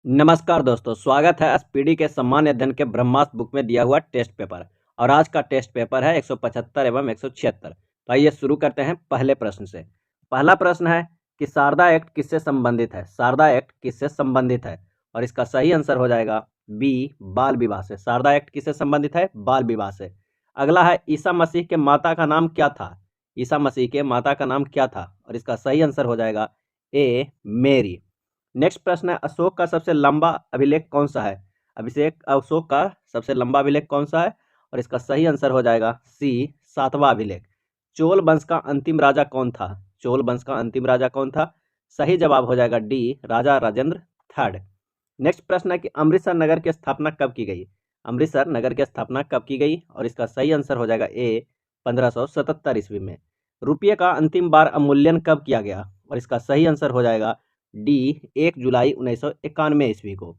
नमस्कार दोस्तों, स्वागत है एसपीडी के सामान्य अध्ययन के ब्रह्मास्त्र बुक में दिया हुआ टेस्ट पेपर। और आज का टेस्ट पेपर है 175 एवं 176। तो आइए शुरू करते हैं पहले प्रश्न से। पहला प्रश्न है कि शारदा एक्ट किससे संबंधित है। शारदा एक्ट किससे संबंधित है और इसका सही आंसर हो जाएगा बी, बाल विवाह से। शारदा एक्ट किससे संबंधित है? बाल विवाह से। अगला है ईसा मसीह के माता का नाम क्या था। ईसा मसीह के माता का नाम क्या था और इसका सही आंसर हो जाएगा ए, मेरी। नेक्स्ट प्रश्न है अशोक का सबसे लंबा अभिलेख कौन सा है। अशोक का सबसे लंबा अभिलेख कौन सा है और इसका सही आंसर हो जाएगा सी, सातवां अभिलेख। चोल वंश का अंतिम राजा कौन था। चोल वंश का अंतिम राजा कौन था? सही जवाब हो जाएगा डी, राजा राजेंद्र थर्ड। नेक्स्ट प्रश्न है कि अमृतसर नगर की स्थापना कब की गई। अमृतसर नगर की स्थापना कब की गई और इसका सही आंसर हो जाएगा ए, 1577 ईस्वी में। रुपये का अंतिम बार अवमूल्यन कब किया गया और इसका सही आंसर हो जाएगा डी, 1 जुलाई 1991 ईस्वी को।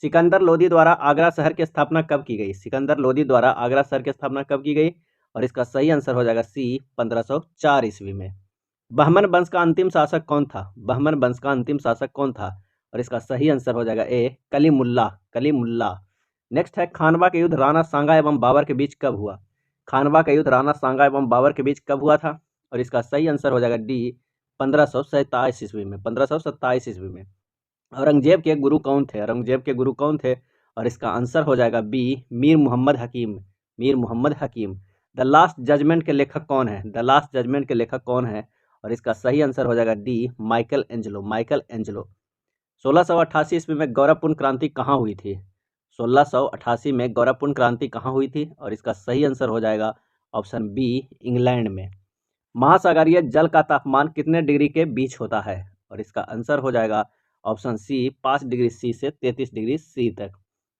सिकंदर लोदी द्वारा आगरा शहर की स्थापना कब की गई। सिकंदर लोदी द्वारा आगरा शहर की स्थापना कब की गई और इसका सही आंसर हो जाएगा सी, 1504 ईस्वी में। बहमन वंश का अंतिम शासक कौन था। बहमन वंश का अंतिम शासक कौन था और इसका सही आंसर हो जाएगा ए, कलीमुल्ला। कलीमुल्ला। नेक्स्ट है खानवा का युद्ध राणा सांगा एवं बाबर के बीच कब हुआ। खानवा का युद्ध राणा सांगा एवं बाबर के बीच कब हुआ था और इसका सही आंसर हो जाएगा डी, 1527 ईस्वी में। 1527 ईस्वी में। औरंगजेब के गुरु कौन थे। औरंगजेब के गुरु कौन थे और इसका आंसर हो जाएगा B, Mir Mohammad Hakim. Mir Mohammad Hakim. The last judgement के लेखक कौन है। द लास्ट जजमेंट के लेखक कौन है और इसका सही आंसर हो जाएगा D, Michael Angelo. Michael Angelo. 1688 ईस्वी में गौरवपूर्ण क्रांति कहाँ हुई थी। 1688 में गौरवपूर्ण क्रांति कहाँ हुई थी और इसका सही आंसर हो जाएगा ऑप्शन बी, इंग्लैंड में। महासागरीय जल का तापमान कितने डिग्री के बीच होता है और इसका आंसर हो जाएगा ऑप्शन सी, 5 डिग्री सी से 33 डिग्री सी तक।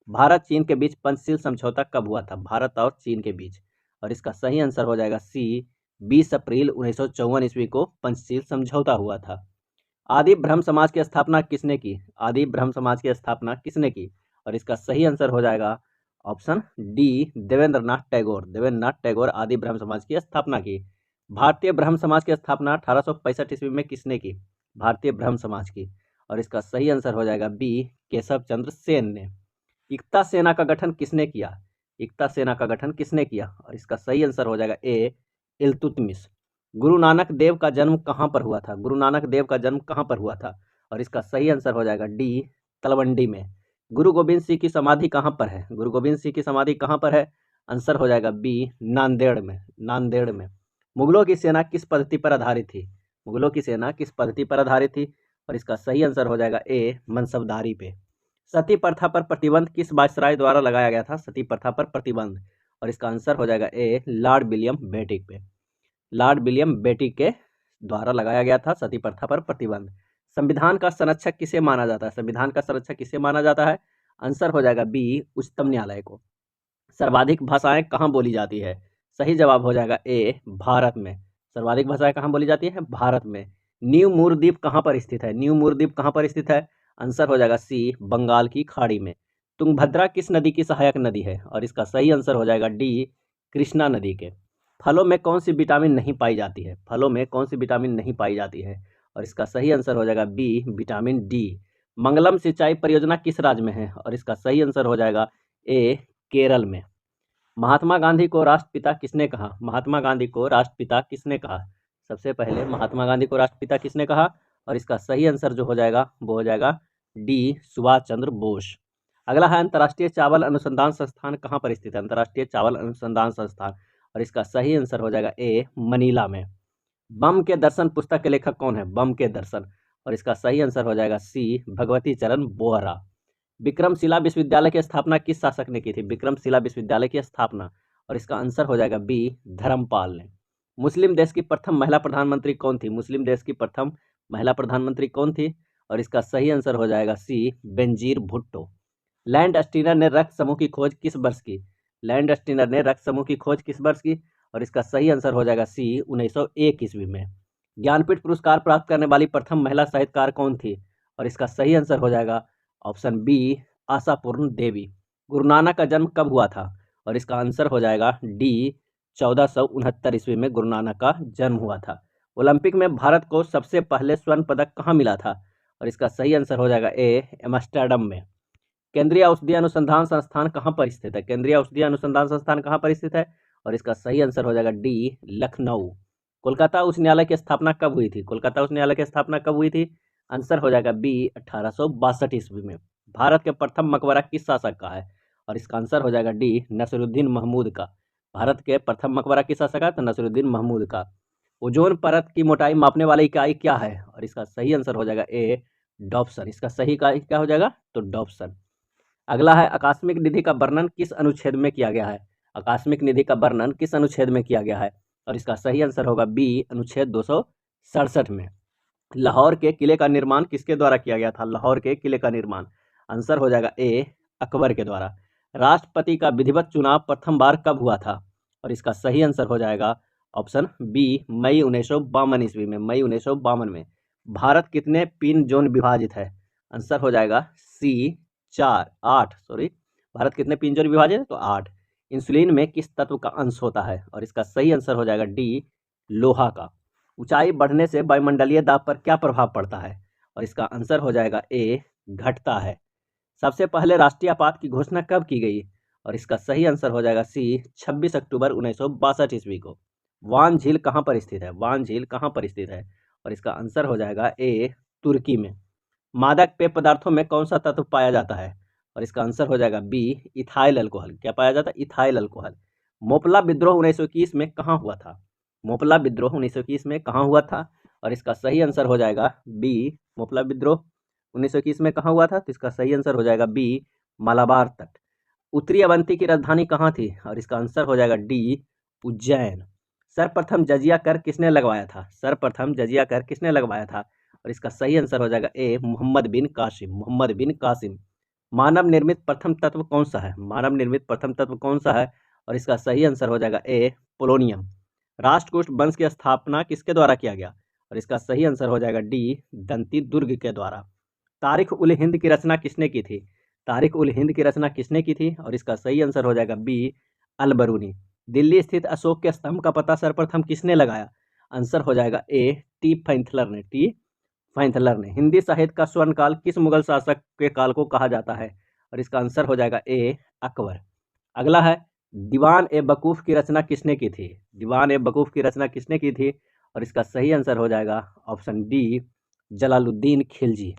भारत चीन के बीच पंचशील समझौता कब हुआ था। भारत और चीन के बीच और इसका सही आंसर हो जाएगा सी, 20 अप्रैल 1954 ईस्वी को पंचशील समझौता हुआ था। आदि ब्रह्म समाज की स्थापना किसने की। आदि ब्रह्म समाज की स्थापना किसने की और इसका सही आंसर हो जाएगा ऑप्शन डी, देवेंद्रनाथ टैगोर। देवेंद्रनाथ टैगोर आदि ब्रह्म समाज की स्थापना की। भारतीय ब्रह्म समाज की स्थापना 1865 ईस्वी में किसने की। भारतीय ब्रह्म समाज की और इसका सही आंसर हो जाएगा बी, केशव चंद्र सेन ने। एकता सेना का गठन किसने किया। एकता सेना का गठन किसने किया और इसका सही आंसर हो जाएगा ए, इल्तुतमिश। गुरु नानक देव का जन्म कहाँ पर हुआ था। गुरु नानक देव का जन्म कहाँ पर हुआ था और इसका सही आंसर हो जाएगा डी, तलवंडी में। गुरु गोविंद सिंह की समाधि कहाँ पर है। गुरु गोविंद सिंह की समाधि कहाँ पर है। आंसर हो जाएगा बी, नांदेड़ में। नांदेड़ में। मुगलों की सेना किस पद्धति पर आधारित थी। मुगलों की सेना किस पद्धति पर आधारित थी और इसका सही आंसर हो जाएगा ए, मनसबदारी पे। सती प्रथा पर प्रतिबंध किस वायसराय द्वारा लगाया गया था। सती प्रथा पर प्रतिबंध और इसका आंसर हो जाएगा ए, लॉर्ड विलियम बेटिक पे। लॉर्ड विलियम बेटिक के द्वारा लगाया गया था सती प्रथा पर प्रतिबंध। संविधान का संरक्षक किसे माना जाता है। संविधान का संरक्षक किसे माना जाता है। आंसर हो जाएगा बी, उच्चतम न्यायालय को। सर्वाधिक भाषाएं कहाँ बोली जाती है। सही जवाब हो जाएगा ए, भारत में। सर्वाधिक भाषाएं कहाँ बोली जाती है। भारत में। न्यू मूर द्वीप कहाँ पर स्थित है। न्यू मूर द्वीप कहाँ पर स्थित है। आंसर हो जाएगा सी, बंगाल की खाड़ी में। तुंगभद्रा किस नदी की सहायक नदी है और इसका सही आंसर हो जाएगा डी, कृष्णा नदी के। फलों में कौन सी विटामिन नहीं पाई जाती है। फलों में कौन सी विटामिन नहीं पाई जाती है और इसका सही आंसर हो जाएगा बी, विटामिन डी। मंगलम सिंचाई परियोजना किस राज्य में है और इसका सही आंसर हो जाएगा ए, केरल में। महात्मा गांधी को राष्ट्रपिता किसने कहा। महात्मा गांधी को राष्ट्रपिता किसने कहा। सबसे पहले महात्मा गांधी को राष्ट्रपिता किसने कहा और इसका सही आंसर जो हो जाएगा वो हो जाएगा डी, सुभाष चंद्र बोस। अगला है अंतर्राष्ट्रीय चावल अनुसंधान संस्थान कहाँ पर स्थित है। अंतर्राष्ट्रीय चावल अनुसंधान संस्थान और इसका सही आंसर हो जाएगा ए, मनीला में। बम के दर्शन पुस्तक के लेखक कौन है। बम के दर्शन और इसका सही आंसर हो जाएगा सी, भगवती चरण बोहरा। विक्रमशिला विश्वविद्यालय की स्थापना किस शासक ने की थी। विक्रमशिला विश्वविद्यालय की स्थापना और इसका आंसर हो जाएगा बी, धर्मपाल ने। मुस्लिम देश की प्रथम महिला प्रधानमंत्री कौन थी। मुस्लिम देश की प्रथम महिला प्रधानमंत्री कौन थी और इसका सही आंसर हो जाएगा सी, बेनजीर भुट्टो। लैंड स्टीनर ने रक्त समूह की खोज किस वर्ष की। लैंड स्टीनर ने रक्त समूह की खोज किस वर्ष की और इसका सही आंसर हो जाएगा सी, 1901 ईस्वी में। ज्ञानपीठ पुरस्कार प्राप्त करने वाली प्रथम महिला साहित्यकार कौन थी और इसका सही आंसर हो जाएगा ऑप्शन बी, आशापूर्ण देवी। गुरु नानक का जन्म कब हुआ था और इसका आंसर हो जाएगा डी, 1469 ईस्वी में गुरु नानक का जन्म हुआ था। ओलंपिक में भारत को सबसे पहले स्वर्ण पदक कहाँ मिला था और इसका सही आंसर हो जाएगा ए एम्स्टर्डम में। केंद्रीय औषधीय अनुसंधान संस्थान कहाँ पर स्थित है? केंद्रीय औषधीय अनुसंधान संस्थान कहाँ पर स्थित है? और इसका सही आंसर हो जाएगा डी लखनऊ। कोलकाता उच्च न्यायालय की स्थापना कब हुई थी? कोलकाता उच्च न्यायालय की स्थापना कब हुई थी? आंसर हो जाएगा बी 1862 ईस्वी में। भारत के प्रथम मकबरा किस शासक का है? और इसका आंसर हो जाएगा डी नसरुद्दीन महमूद का। भारत के प्रथम मकबरा किस शासक का? तो नसरुद्दीन महमूद का। ओजोन परत की मोटाई मापने वाली इकाई क्या है? और इसका सही आंसर हो जाएगा ए डॉप्सन। इसका सही इकाई क्या हो जाएगा? तो डॉप्सन। अगला है आकस्मिक निधि का वर्णन किस अनुच्छेद में किया गया है? आकस्मिक निधि का वर्णन किस अनुच्छेद में किया गया है? और इसका सही आंसर होगा बी अनुच्छेद 267 में। लाहौर के किले का निर्माण किसके द्वारा किया गया था? लाहौर के किले का निर्माण आंसर हो जाएगा ए अकबर के द्वारा। राष्ट्रपति का विधिवत चुनाव प्रथम बार कब हुआ था? और इसका सही आंसर हो जाएगा ऑप्शन बी मई 1952 ईस्वी में। मई 1952 में। भारत कितने पिन जोन विभाजित है? आंसर हो जाएगा सी 8 सॉरी। भारत कितने पिन जोन विभाजित है? तो 8। इंसुलिन में किस तत्व का अंश होता है? और इसका सही आंसर हो जाएगा डी लोहा का। ऊंचाई बढ़ने से वायुमंडलीय दाब पर क्या प्रभाव पड़ता है? और इसका आंसर हो जाएगा ए घटता है। सबसे पहले राष्ट्रीय आपात की घोषणा कब की गई? और इसका सही आंसर हो जाएगा सी 26 अक्टूबर 1962 ईस्वी को। वान झील कहाँ पर स्थित है? वान झील कहाँ पर स्थित है? और इसका आंसर हो जाएगा ए तुर्की में। मादक पेय पदार्थों में कौन सा तत्व पाया जाता है? और इसका आंसर हो जाएगा बी इथाइल अल्कोहल। क्या पाया जाता है? Ethyl alcohol. मोपला विद्रोह 1921 में कहाँ हुआ था? मोपला विद्रोह 1921 में कहाँ हुआ था? और इसका सही आंसर हो जाएगा बी मोपला विद्रोह 1921 में कहाँ हुआ था? तो इसका सही आंसर हो जाएगा बी मालाबार तट। उत्तरी अवंती की राजधानी कहाँ थी? और इसका आंसर हो जाएगा डी उज्जैन। सर्वप्रथम जजिया कर किसने लगवाया था? सर्वप्रथम जजिया कर किसने लगवाया था? और इसका सही आंसर हो जाएगा ए मोहम्मद बिन कासिम। मोहम्मद बिन कासिम। मानव निर्मित प्रथम तत्व कौन सा है? मानव निर्मित प्रथम तत्व कौन सा है? और इसका सही आंसर हो जाएगा ए पोलोनियम। राष्ट्रकूट वंश की स्थापना किसके द्वारा किया गया? और इसका सही आंसर हो जाएगा डी दंती दुर्ग के द्वारा। तारिख उल हिंद की रचना किसने की थी? तारिख उल हिंद की रचना किसने की थी? और इसका सही आंसर हो जाएगा बी अल बरूनी। दिल्ली स्थित अशोक के स्तंभ का पता सर्वप्रथम किसने लगाया? आंसर हो जाएगा ए टी पैंथलर ने। टी पैंथलर ने। हिंदी साहित्य का स्वर्ण काल किस मुगल शासक के काल को कहा जाता है? और इसका आंसर हो जाएगा ए अकबर। अगला है दीवान ए बकूफ की रचना किसने की थी? दीवान ए बकूफ की रचना किसने की थी? और इसका सही आंसर हो जाएगा ऑप्शन डी जलालुद्दीन खिलजी।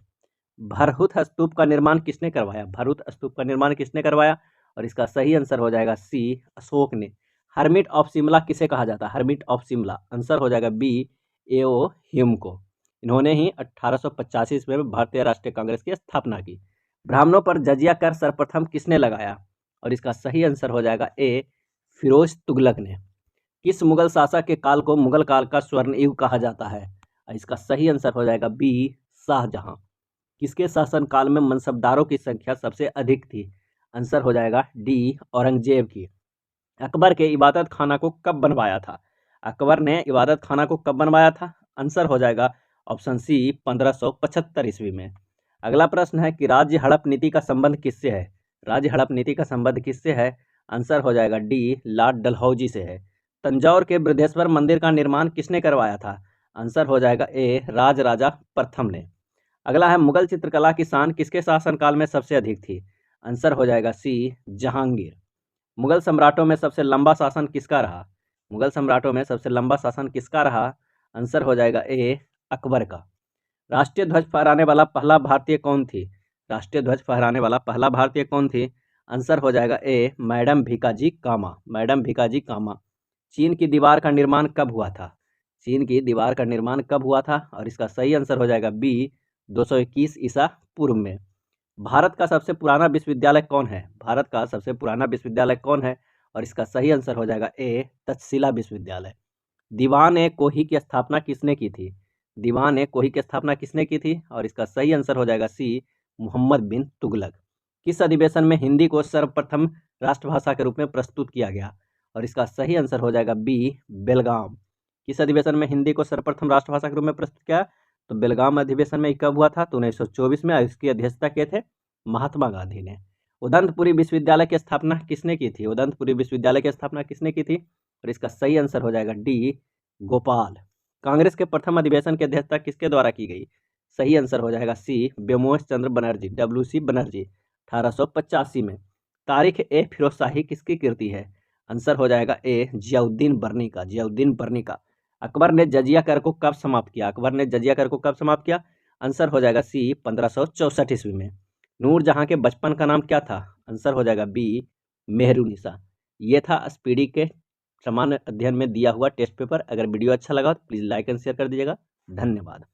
भरहुत स्तूप का निर्माण किसने करवाया? भरहुत स्तूप का निर्माण किसने करवाया? और इसका सही आंसर हो जाएगा सी अशोक ने। हर्मिट ऑफ शिमला किसे कहा जाता है? हर्मिट ऑफ शिमला आंसर हो जाएगा बी एओ ह्यूम को। इन्होंने ही 1885 ईस्वी में भारतीय राष्ट्रीय कांग्रेस की स्थापना की। ब्राह्मणों पर जजिया कर सर्वप्रथम किसने लगाया? और इसका सही आंसर हो जाएगा ए फिरोज तुगलक ने। किस मुगल शासक के काल को मुगल काल का स्वर्ण युग कहा जाता है? इसका सही आंसर हो जाएगा बी शाहजहां। किसके शासनकाल में मनसबदारों की संख्या सबसे अधिक थी? आंसर हो जाएगा डी औरंगजेब की। अकबर के इबादत खाना को कब बनवाया था? अकबर ने इबादत खाना को कब बनवाया था? आंसर हो जाएगा ऑप्शन सी 1575 ईस्वी में। अगला प्रश्न है कि राज्य हड़प नीति का संबंध किससे है? राज्य हड़प नीति का संबंध किससे है? आंसर हो जाएगा डी लॉर्ड डलहौजी से है। तंजौर के बृहदेश्वर मंदिर का निर्माण किसने करवाया था? आंसर हो जाएगा ए राजराजा प्रथम ने। अगला है मुगल चित्रकला की शान किसके शासनकाल में सबसे अधिक थी? आंसर हो जाएगा सी जहांगीर। मुगल सम्राटों में सबसे लंबा शासन किसका रहा? मुगल सम्राटों में सबसे लंबा शासन किसका रहा? आंसर हो जाएगा ए अकबर का। राष्ट्रीय ध्वज फहराने वाला पहला भारतीय कौन थी? राष्ट्रीय ध्वज फहराने वाला पहला भारतीय कौन थी? आंसर हो जाएगा ए मैडम भीकाजी कामा। मैडम भीकाजी कामा। चीन की दीवार का निर्माण कब हुआ था? चीन की दीवार का निर्माण कब हुआ था? और इसका सही आंसर हो जाएगा बी 221 ईसा पूर्व में। भारत का सबसे पुराना विश्वविद्यालय कौन है? भारत का सबसे पुराना विश्वविद्यालय कौन है? और इसका सही आंसर हो जाएगा ए तक्षशिला विश्वविद्यालय। दीवान ए कोही की स्थापना किसने की थी? दीवान ए कोही की स्थापना किसने की थी? और इसका सही आंसर हो जाएगा सी मोहम्मद बिन तुगलक। किस अधिवेशन में हिंदी को सर्वप्रथम राष्ट्रभाषा के रूप में प्रस्तुत किया गया? और इसका सही आंसर हो जाएगा बी बेलगाम। किस अधिवेशन में हिंदी को सर्वप्रथम राष्ट्रभाषा के रूप में प्रस्तुत किया? तो बेलगाम अधिवेशन में कब हुआ था? तो 1924 में। इसकी अध्यक्षता किए थे महात्मा गांधी ने। उदंतपुरी विश्वविद्यालय की स्थापना किसने की थी? उदंतपुरी विश्वविद्यालय की स्थापना किसने की थी? और इसका सही आंसर हो जाएगा डी गोपाल। कांग्रेस के प्रथम अधिवेशन की अध्यक्षता किसके द्वारा की गई? सही आंसर हो जाएगा सी, ब्योमोश चंद्र बनर्जी, WC बनर्जी 1885 में। तारीख ए फिरोज शाही किसकी कृति है? आंसर हो जाएगा ए, जियाउद्दीन बर्नी का, जियाउद्दीन बर्नी का। अकबर ने जजिया कर को कब समाप्त किया? अकबर ने जजिया कर को कब समाप्त किया? आंसर हो जाएगा सी, 1564 ईस्वी में। नूरजहां के बचपन का नाम क्या था? आंसर हो जाएगा बी, मेहरुनिसा। ये था स्पीडी के सामान्य अध्ययन में दिया हुआ टेस्ट पेपर। अगर वीडियो अच्छा लगा तो प्लीज़ लाइक एंड शेयर कर दीजिएगा। धन्यवाद।